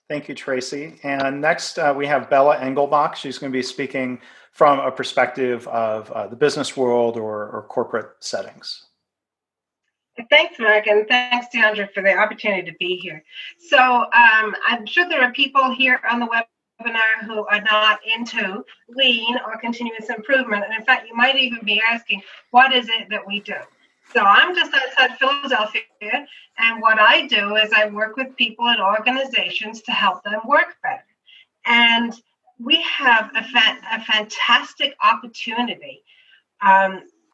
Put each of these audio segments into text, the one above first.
Thank you, Tracy. And next we have Bella Engelbach. She's going to be speaking from a perspective of the business world or corporate settings. Thanks, Mark, and thanks, DeAndre, for the opportunity to be here. So I'm sure there are people here on the webinar who are not into lean or continuous improvement. And in fact, you might even be asking, what is it that we do? So I'm just outside Philadelphia, and what I do is I work with people and organizations to help them work better. And we have a fantastic opportunity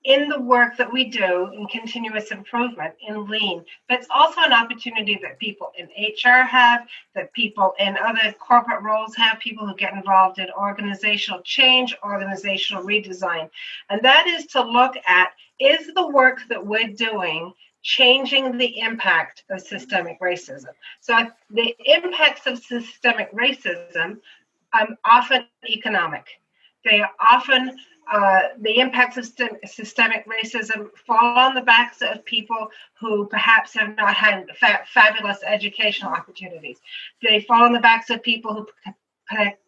in the work that we do in continuous improvement in lean. But it's also an opportunity that people in HR have, that people in other corporate roles have, people who get involved in organizational change, organizational redesign. And that is to look at, is the work that we're doing changing the impact of systemic racism? So the impacts of systemic racism are often economic. They are often the impacts of systemic racism fall on the backs of people who perhaps have not had fabulous educational opportunities. They fall on the backs of people who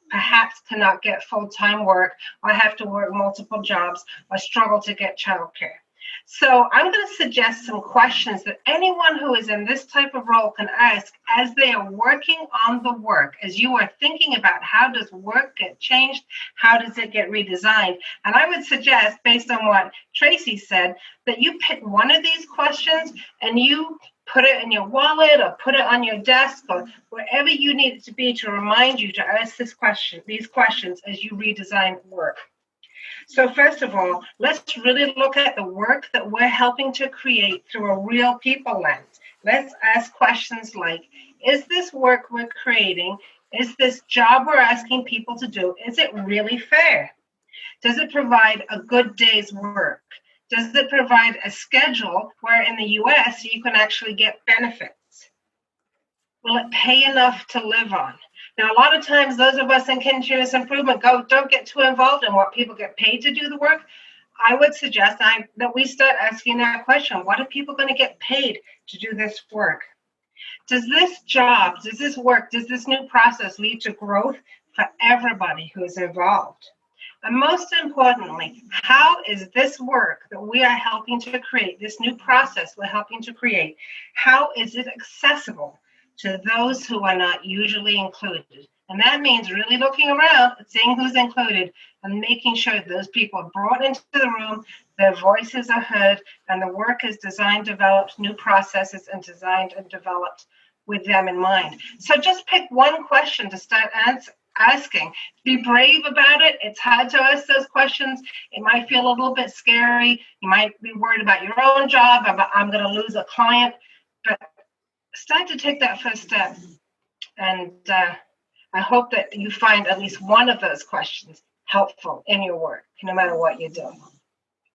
perhaps cannot get full-time work or have to work multiple jobs or struggle to get childcare. So I'm going to suggest some questions that anyone who is in this type of role can ask as they are working on the work, as you are thinking about how does work get changed, how does it get redesigned. And I would suggest, based on what Tracy said, that you pick one of these questions and you put it in your wallet or put it on your desk or wherever you need it to be to remind you to ask these questions as you redesign work. So first of all, let's really look at the work that we're helping to create through a real people lens. Let's ask questions like, is this work we're creating, is this job we're asking people to do, is it really fair? Does it provide a good day's work? Does it provide a schedule where in the US you can actually get benefits? Will it pay enough to live on? Now, a lot of times, those of us in continuous improvement don't get too involved in what people get paid to do the work. I would suggest that we start asking that question. What are people going to get paid to do this work? Does this job, does this work, does this new process lead to growth for everybody who is involved? And most importantly, how is this work that we are helping to create, this new process we're helping to create, how is it accessible to those who are not usually included? And that means really looking around and seeing who's included and making sure those people are brought into the room, their voices are heard, and the work is designed, developed, new processes and designed and developed with them in mind. So just pick one question to start asking. Be brave about it. It's hard to ask those questions. It might feel a little bit scary. You might be worried about your own job. I'm going to lose a client. But start to take that first step. And I hope that you find at least one of those questions helpful in your work, no matter what you're doing.